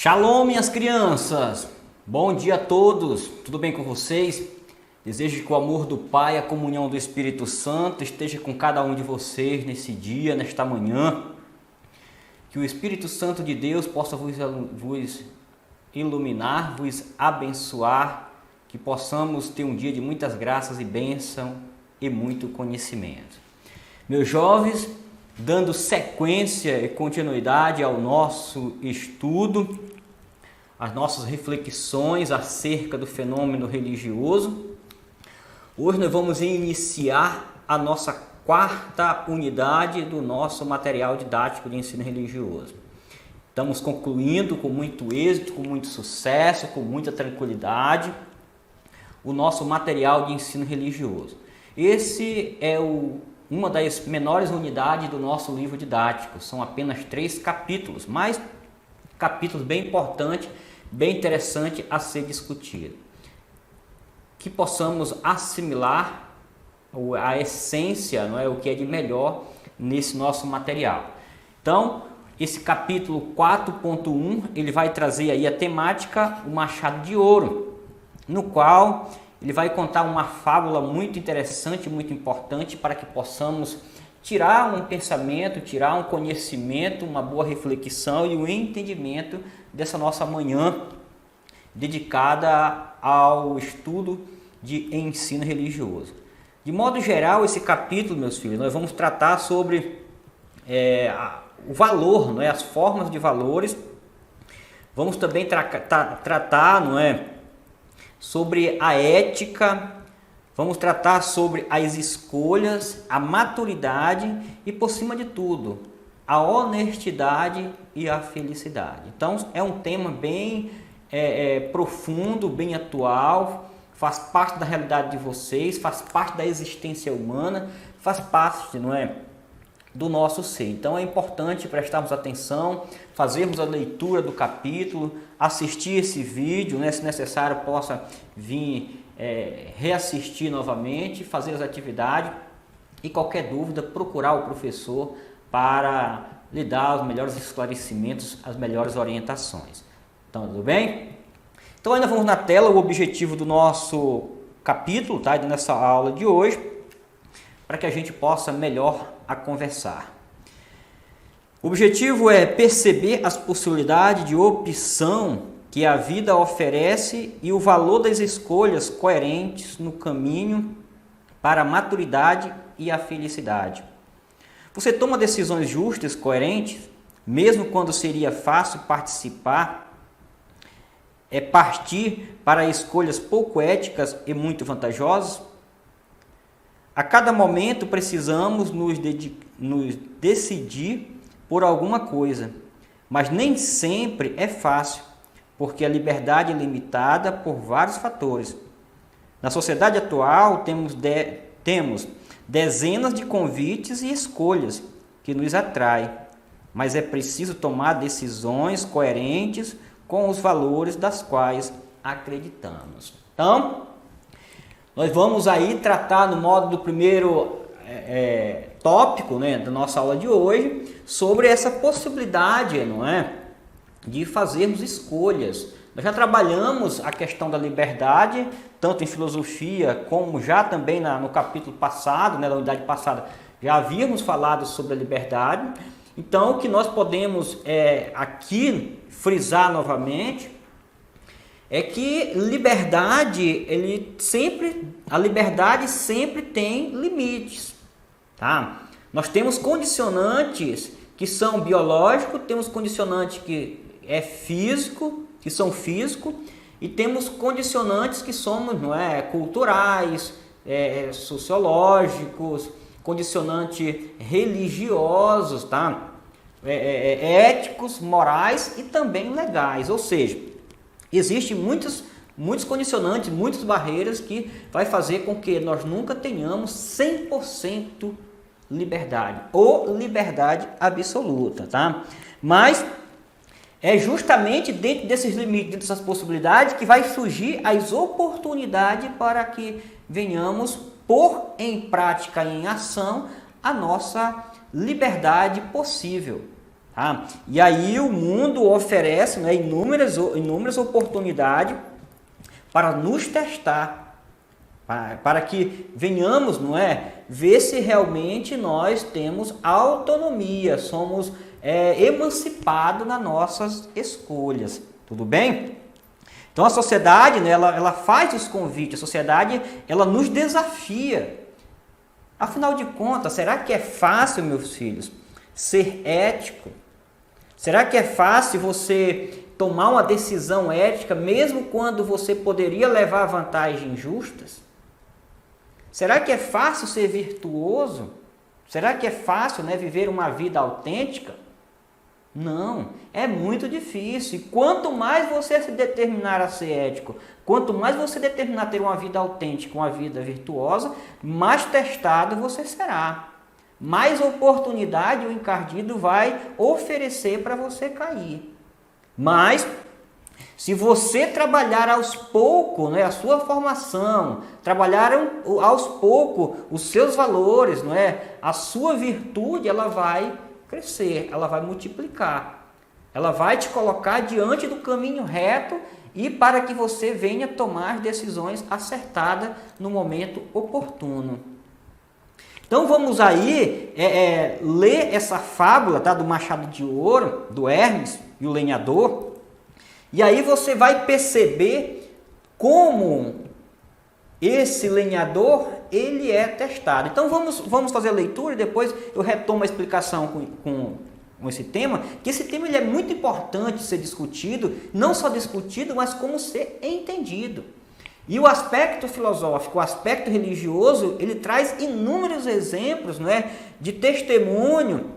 Shalom, minhas crianças! Bom dia a todos! Tudo bem com vocês? Desejo que o amor do Pai, a comunhão do Espírito Santo esteja com cada um de vocês nesse dia, nesta manhã. Que o Espírito Santo de Deus possa vos iluminar, vos abençoar, que possamos ter um dia de muitas graças e bênção e muito conhecimento. Meus jovens, dando sequência e continuidade ao nosso estudo, às nossas reflexões acerca do fenômeno religioso, hoje nós vamos iniciar a nossa quarta unidade do nosso material didático de ensino religioso. Estamos concluindo com muito êxito, com muito sucesso, com muita tranquilidade, o nosso material de ensino religioso. Esse é uma das menores unidades do nosso livro didático, são apenas 3 capítulos, mas capítulos bem importantes, bem interessantes a ser discutido. Que possamos assimilar a essência, não é, o que é de melhor nesse nosso material. Então, esse capítulo 4.1, ele vai trazer aí a temática, o machado de ouro, no qual ele vai contar uma fábula muito interessante, muito importante, para que possamos tirar um pensamento, tirar um conhecimento, uma boa reflexão e um entendimento dessa nossa manhã dedicada ao estudo de ensino religioso. De modo geral, esse capítulo, meus filhos, nós vamos tratar sobre o valor, não é? As formas de valores. Vamos também tratar, não é, sobre a ética, vamos tratar sobre as escolhas, a maturidade e, por cima de tudo, a honestidade e a felicidade. Então, é um tema bem profundo, bem atual, faz parte da realidade de vocês, faz parte da existência humana, faz parte, não é, do nosso ser. Então é importante prestarmos atenção, fazermos a leitura do capítulo, assistir esse vídeo, né, se necessário possa vir reassistir novamente, fazer as atividades e qualquer dúvida procurar o professor para lhe dar os melhores esclarecimentos, as melhores orientações. Então, tudo bem? Então ainda vamos na tela o objetivo do nosso capítulo, tá? Nessa aula de hoje, para que a gente possa melhor a conversar. O objetivo é perceber as possibilidades de opção que a vida oferece e o valor das escolhas coerentes no caminho para a maturidade e a felicidade. Você toma decisões justas, coerentes, mesmo quando seria fácil partir para escolhas pouco éticas e muito vantajosas? A cada momento precisamos nos decidir por alguma coisa, mas nem sempre é fácil, porque a liberdade é limitada por vários fatores. Na sociedade atual temos dezenas de convites e escolhas que nos atraem, mas é preciso tomar decisões coerentes com os valores das quais acreditamos. Então, nós vamos aí tratar no modo do primeiro tópico, né, da nossa aula de hoje, sobre essa possibilidade, não é, de fazermos escolhas. Nós já trabalhamos a questão da liberdade, tanto em filosofia como já também no capítulo passado, né, da unidade passada, já havíamos falado sobre a liberdade. Então, o que nós podemos aqui frisar novamente é que a liberdade sempre tem limites, tá? Nós temos condicionantes que são biológicos, temos condicionantes que são físicos, e temos condicionantes que somos, não é, culturais, sociológicos, condicionantes religiosos, tá? Éticos, morais e também legais, ou seja, existem muitos condicionantes, muitas barreiras que vai fazer com que nós nunca tenhamos 100% liberdade ou liberdade absoluta, tá? Mas é justamente dentro desses limites, dentro dessas possibilidades, que vai surgir as oportunidades para que venhamos pôr em prática e em ação a nossa liberdade possível. Tá? E aí o mundo oferece, né, inúmeras oportunidades para nos testar, para que venhamos, não é, ver se realmente nós temos autonomia, somos emancipados nas nossas escolhas. Tudo bem? Então a sociedade, né, ela faz os convites, a sociedade ela nos desafia. Afinal de contas, será que é fácil, meus filhos, ser ético? Será que é fácil você tomar uma decisão ética, mesmo quando você poderia levar vantagens injustas? Será que é fácil ser virtuoso? Será que é fácil, né, viver uma vida autêntica? Não, é muito difícil. E quanto mais você se determinar a ser ético, quanto mais você determinar a ter uma vida autêntica, uma vida virtuosa, mais testado você será. Mais oportunidade o encardido vai oferecer para você cair. Mas, se você trabalhar aos poucos, né, a sua formação, trabalhar aos poucos os seus valores, não é? A sua virtude, ela vai crescer, ela vai multiplicar. Ela vai te colocar diante do caminho reto e para que você venha tomar decisões acertadas no momento oportuno. Então vamos aí ler essa fábula, tá, do machado de ouro, do Hermes e o lenhador. E aí você vai perceber como esse lenhador ele é testado. Então vamos fazer a leitura e depois eu retomo a explicação com esse tema, que esse tema ele é muito importante ser discutido, não só discutido, mas como ser entendido. E o aspecto filosófico, o aspecto religioso, ele traz inúmeros exemplos, não é, de testemunho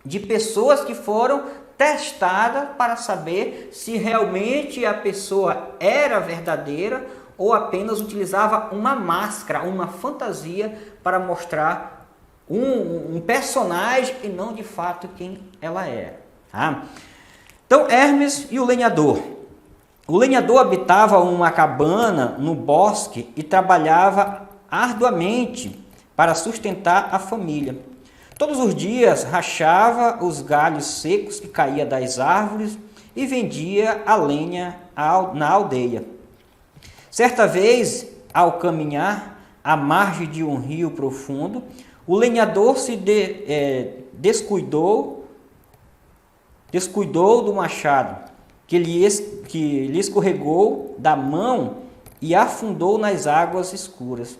de pessoas que foram testadas para saber se realmente a pessoa era verdadeira ou apenas utilizava uma máscara, uma fantasia para mostrar um personagem e não de fato quem ela é. Tá? Então, Hermes e o lenhador. O lenhador habitava uma cabana no bosque e trabalhava arduamente para sustentar a família. Todos os dias rachava os galhos secos que caíam das árvores e vendia a lenha na aldeia. Certa vez, ao caminhar à margem de um rio profundo, o lenhador se descuidou do machado, que lhe escorregou da mão e afundou nas águas escuras.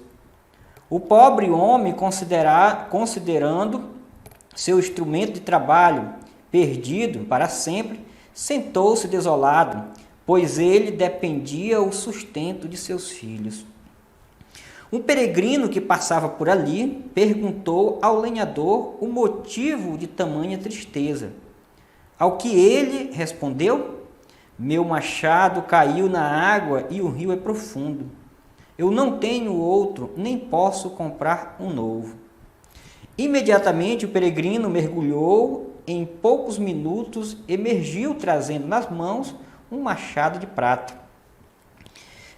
O pobre homem, considerando seu instrumento de trabalho perdido para sempre, sentou-se desolado, pois ele dependia o sustento de seus filhos. Um peregrino que passava por ali perguntou ao lenhador o motivo de tamanha tristeza. Ao que ele respondeu: meu machado caiu na água e o rio é profundo. Eu não tenho outro, nem posso comprar um novo. Imediatamente o peregrino mergulhou, em poucos minutos emergiu trazendo nas mãos um machado de prata.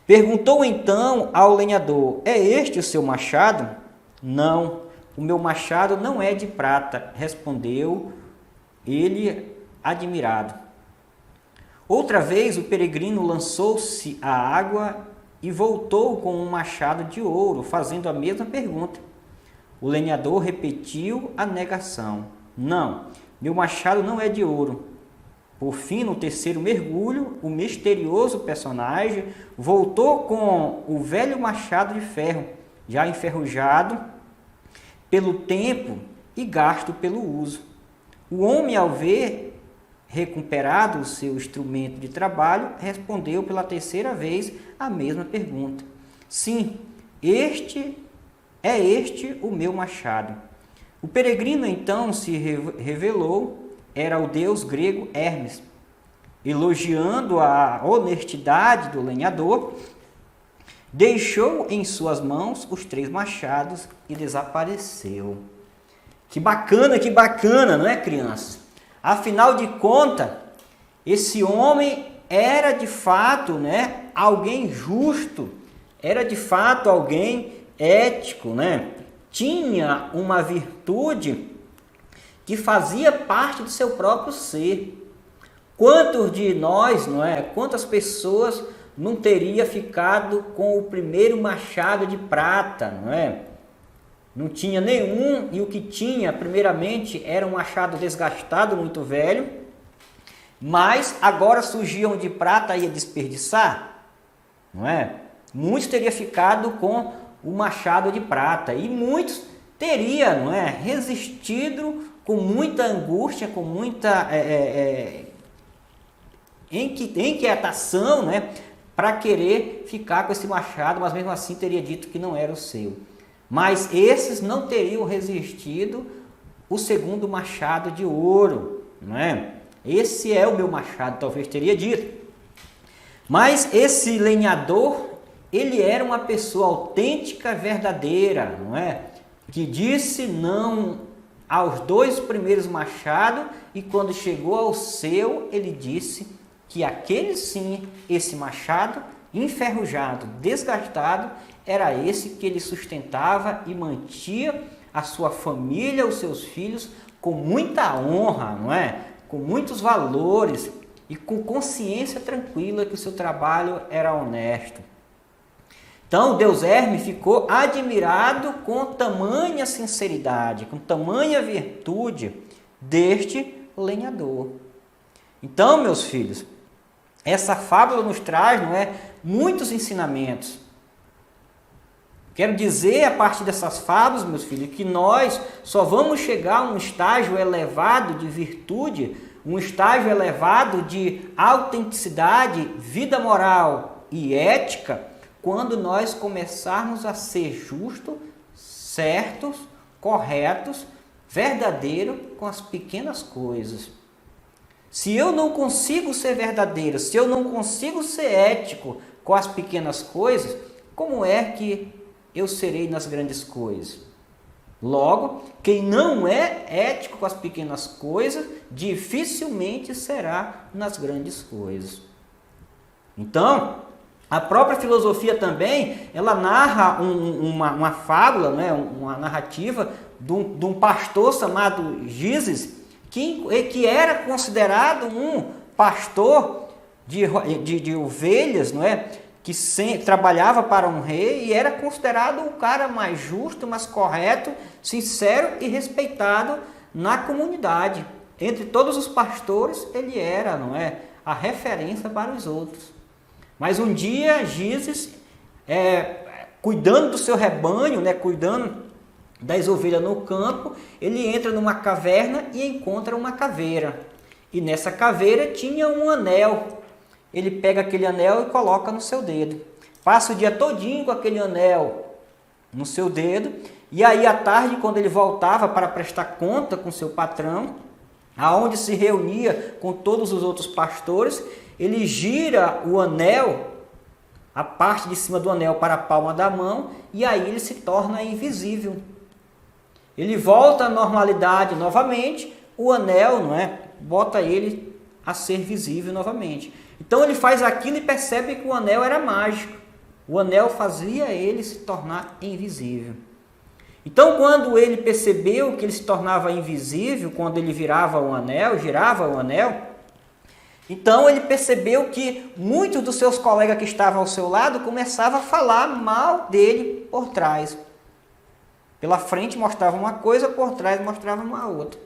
Perguntou então ao lenhador: é este o seu machado? Não, o meu machado não é de prata, respondeu ele admirado. Outra vez o peregrino lançou-se à água e voltou com um machado de ouro, fazendo a mesma pergunta. O lenhador repetiu a negação. Não, meu machado não é de ouro. Por fim, no terceiro mergulho, o misterioso personagem voltou com o velho machado de ferro, já enferrujado pelo tempo e gasto pelo uso. O homem, ao ver recuperado o seu instrumento de trabalho, respondeu pela terceira vez a mesma pergunta. Sim, este o meu machado. O peregrino então se revelou, era o deus grego Hermes. Elogiando a honestidade do lenhador, deixou em suas mãos os 3 machados e desapareceu. Que bacana, não é, crianças? Afinal de contas, esse homem era de fato, né, alguém justo, era de fato alguém ético, né? Tinha uma virtude que fazia parte do seu próprio ser. Quantos de nós, não é? Quantas pessoas não teria ficado com o primeiro machado de prata, não é? Não tinha nenhum, e o que tinha, primeiramente, era um machado desgastado, muito velho, mas agora surgia um de prata e ia desperdiçar, não é? Muitos teriam ficado com o machado de prata, e muitos teriam, não é, resistido com muita angústia, com muita inquietação, né, para querer ficar com esse machado, mas mesmo assim teria dito que não era o seu. Mas esses não teriam resistido o segundo machado de ouro, não é? Esse é o meu machado, talvez teria dito. Mas esse lenhador, ele era uma pessoa autêntica, verdadeira, não é? Que disse não aos 2 primeiros machados, e quando chegou ao seu, ele disse que aquele sim, esse machado enferrujado, desgastado, era esse que ele sustentava e mantia a sua família, os seus filhos, com muita honra, não é? Com muitos valores e com consciência tranquila que o seu trabalho era honesto. Então, Deus Herme ficou admirado com tamanha sinceridade, com tamanha virtude deste lenhador. Então, meus filhos, essa fábula nos traz, não é, muitos ensinamentos. Quero dizer, a partir dessas fábulas, meus filhos, que nós só vamos chegar a um estágio elevado de virtude, um estágio elevado de autenticidade, vida moral e ética, quando nós começarmos a ser justos, certos, corretos, verdadeiros com as pequenas coisas. Se eu não consigo ser verdadeiro, se eu não consigo ser ético com as pequenas coisas, como é que eu serei nas grandes coisas? Logo, quem não é ético com as pequenas coisas, dificilmente será nas grandes coisas. Então, a própria filosofia também, ela narra uma fábula, né, uma narrativa de um pastor chamado Gizes, que era considerado um pastor de ovelhas, não é? Que trabalhava para um rei e era considerado o cara mais justo, mais correto, sincero e respeitado na comunidade. Entre todos os pastores, ele era, não é, a referência para os outros. Mas um dia, Gizes, cuidando do seu rebanho, né, cuidando das ovelhas no campo, ele entra numa caverna e encontra uma caveira. E nessa caveira tinha um anel. Ele pega aquele anel e coloca no seu dedo. Passa o dia todinho com aquele anel no seu dedo. E aí à tarde, quando ele voltava para prestar conta com seu patrão, aonde se reunia com todos os outros pastores, ele gira o anel, a parte de cima do anel para a palma da mão, e aí ele se torna invisível. Ele volta à normalidade novamente, o anel, não é, bota ele a ser visível novamente. Então ele faz aquilo e percebe que o anel era mágico. O anel fazia ele se tornar invisível. Então quando ele percebeu que ele se tornava invisível, quando ele virava o anel, girava o anel, então ele percebeu que muitos dos seus colegas que estavam ao seu lado começavam a falar mal dele por trás. Pela frente mostrava uma coisa, por trás mostrava uma outra.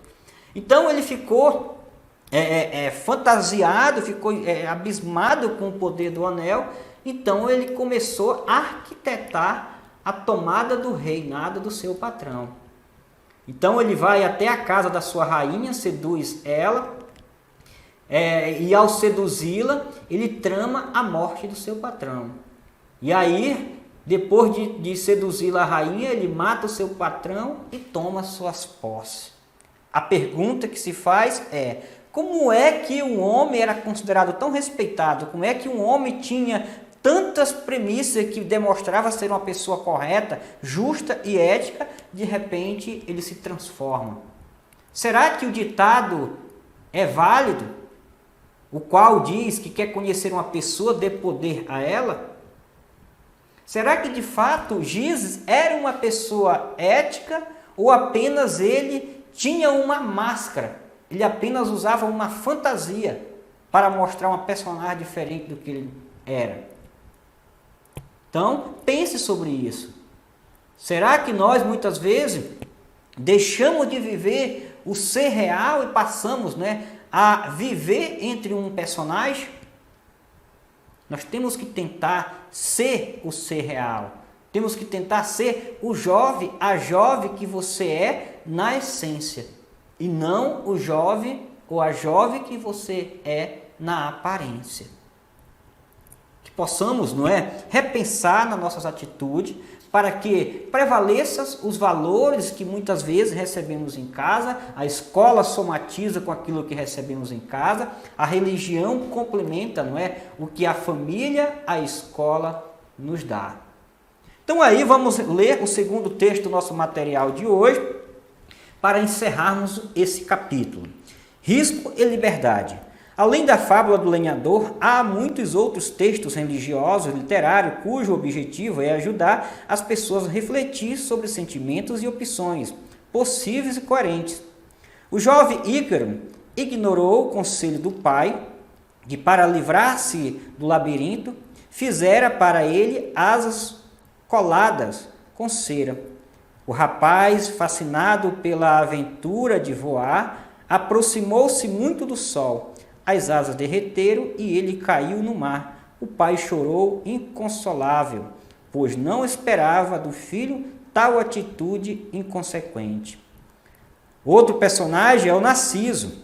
Então ele ficou fantasiado, ficou abismado com o poder do anel. Então ele começou a arquitetar a tomada do reinado do seu patrão. Então ele vai até a casa da sua rainha, seduz ela, e ao seduzi-la, ele trama a morte do seu patrão. E aí, depois de seduzi-la a rainha, ele mata o seu patrão e toma suas posses. A pergunta que se faz é: como é que um homem era considerado tão respeitado? Como é que um homem tinha tantas premissas que demonstrava ser uma pessoa correta, justa e ética, de repente ele se transforma? Será que o ditado é válido? O qual diz que quer conhecer uma pessoa, dê poder a ela? Será que de fato Gizes era uma pessoa ética ou apenas ele tinha uma máscara, ele apenas usava uma fantasia para mostrar uma personagem diferente do que ele era. Então, pense sobre isso. Será que nós, muitas vezes, deixamos de viver o ser real e passamos, a viver entre um personagem? Nós temos que tentar ser o ser real. Temos que tentar ser o jovem, a jovem que você é na essência. E não o jovem ou a jovem que você é na aparência. Que possamos, repensar nas nossas atitudes para que prevaleçam os valores que muitas vezes recebemos em casa, a escola somatiza com aquilo que recebemos em casa, a religião complementa, o que a família, a escola nos dá. Então aí vamos ler o segundo texto do nosso material de hoje, para encerrarmos esse capítulo. Risco e liberdade. Além da fábula do lenhador, há muitos outros textos religiosos e literários cujo objetivo é ajudar as pessoas a refletir sobre sentimentos e opções possíveis e coerentes. O jovem Ícaro ignorou o conselho do pai, que para livrar-se do labirinto, fizera para ele asas coladas com cera. O rapaz, fascinado pela aventura de voar, aproximou-se muito do sol. As asas derreteram e ele caiu no mar. O pai chorou inconsolável, pois não esperava do filho tal atitude inconsequente. Outro personagem é o Narciso.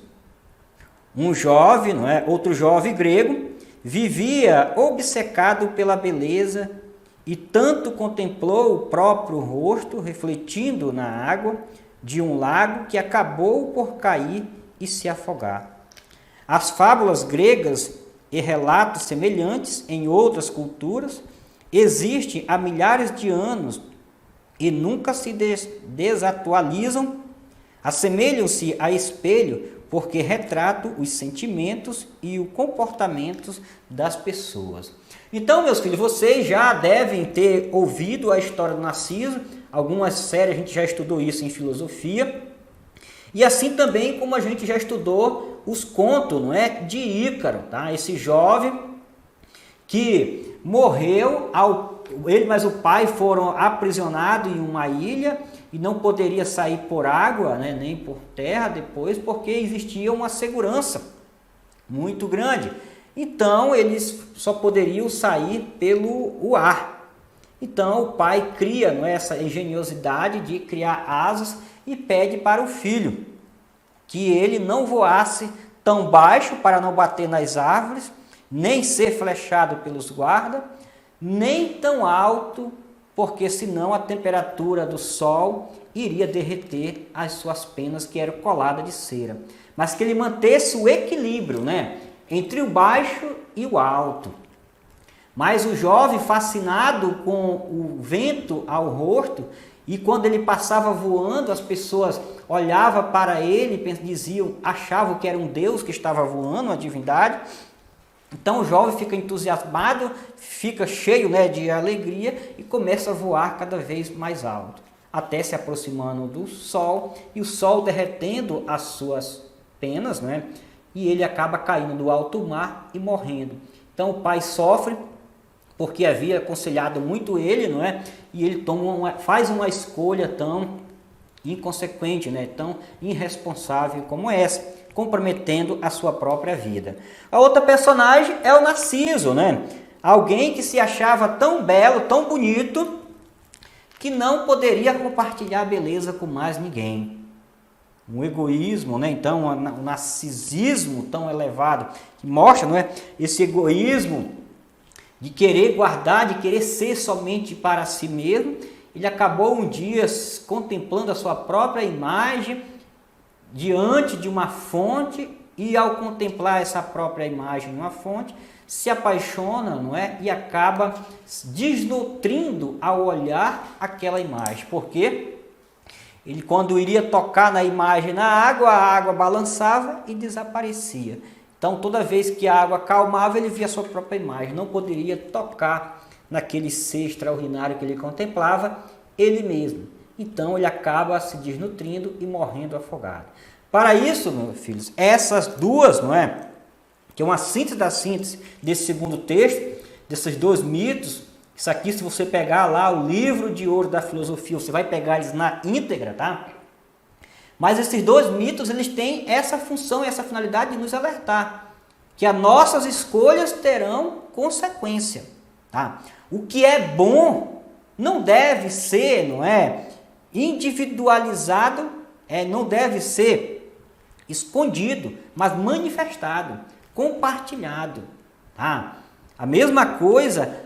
Um jovem, outro jovem grego, vivia obcecado pela beleza e tanto contemplou o próprio rosto refletindo na água de um lago que acabou por cair e se afogar. As fábulas gregas e relatos semelhantes em outras culturas existem há milhares de anos e nunca se desatualizam, assemelham-se a espelho porque retratam os sentimentos e os comportamentos das pessoas. Então, meus filhos, vocês já devem ter ouvido a história do Narciso. Algumas séries a gente já estudou isso em filosofia. E assim também como a gente já estudou os contos, de Ícaro, tá? Esse jovem que morreu, ele mas o pai foram aprisionados em uma ilha e não poderia sair por água, nem por terra depois, porque existia uma segurança muito grande. Então, eles só poderiam sair pelo ar. Então, o pai cria essa engenhosidade de criar asas e pede para o filho que ele não voasse tão baixo para não bater nas árvores, nem ser flechado pelos guardas, nem tão alto, porque senão a temperatura do sol iria derreter as suas penas que eram coladas de cera. Mas que ele mantesse o equilíbrio, entre o baixo e o alto. Mas o jovem, fascinado com o vento ao rosto, e quando ele passava voando, as pessoas olhavam para ele e achavam que era um Deus que estava voando, uma divindade. Então o jovem fica entusiasmado, fica cheio de alegria e começa a voar cada vez mais alto, até se aproximando do sol, e o sol derretendo as suas penas, e ele acaba caindo no alto mar e morrendo. Então o pai sofre, porque havia aconselhado muito ele, e ele faz uma escolha tão inconsequente, tão irresponsável como essa, comprometendo a sua própria vida. A outra personagem é o Narciso, alguém que se achava tão belo, tão bonito, que não poderia compartilhar a beleza com mais ninguém. Um egoísmo, então um narcisismo tão elevado, que mostra esse egoísmo de querer guardar, de querer ser somente para si mesmo. Ele acabou um dia contemplando a sua própria imagem diante de uma fonte, e ao contemplar essa própria imagem em uma fonte, se apaixona, e acaba desnutrindo ao olhar aquela imagem. Porque ele, quando iria tocar na imagem na água, a água balançava e desaparecia. Então, toda vez que a água acalmava, ele via a sua própria imagem. Não poderia tocar naquele ser extraordinário que ele contemplava, ele mesmo. então ele acaba se desnutrindo e morrendo afogado. Para isso, meus filhos, essas duas, não é? Que é uma síntese da síntese desse segundo texto, desses dois mitos. Isso aqui, se você pegar lá o livro de ouro da filosofia, você vai pegar eles na íntegra, tá? Mas esses dois mitos, eles têm essa função e essa finalidade de nos alertar que as nossas escolhas terão consequência, tá? O que é bom não deve ser, não é, individualizado, não deve ser escondido, mas manifestado, compartilhado, tá? A mesma coisa,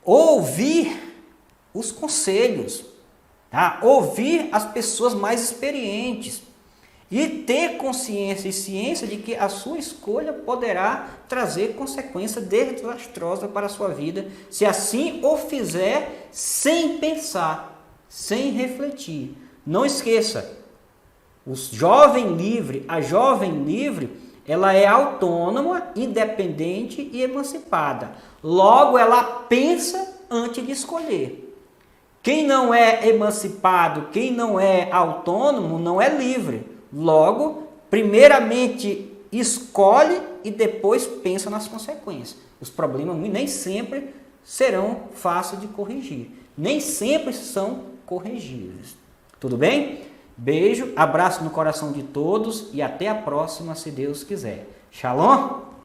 ouvir os conselhos, tá? Ouvir as pessoas mais experientes e ter consciência e ciência de que a sua escolha poderá trazer consequência desastrosas para a sua vida, se assim o fizer sem pensar, sem refletir. Não esqueça, o jovem livre, a jovem livre, ela é autônoma, independente e emancipada. Logo, ela pensa antes de escolher. Quem não é emancipado, quem não é autônomo, não é livre. Logo, primeiramente escolhe e depois pensa nas consequências. Os problemas nem sempre serão fáceis de corrigir. Nem sempre são corrigíveis. Tudo bem? Beijo, abraço no coração de todos e até a próxima, se Deus quiser. Shalom!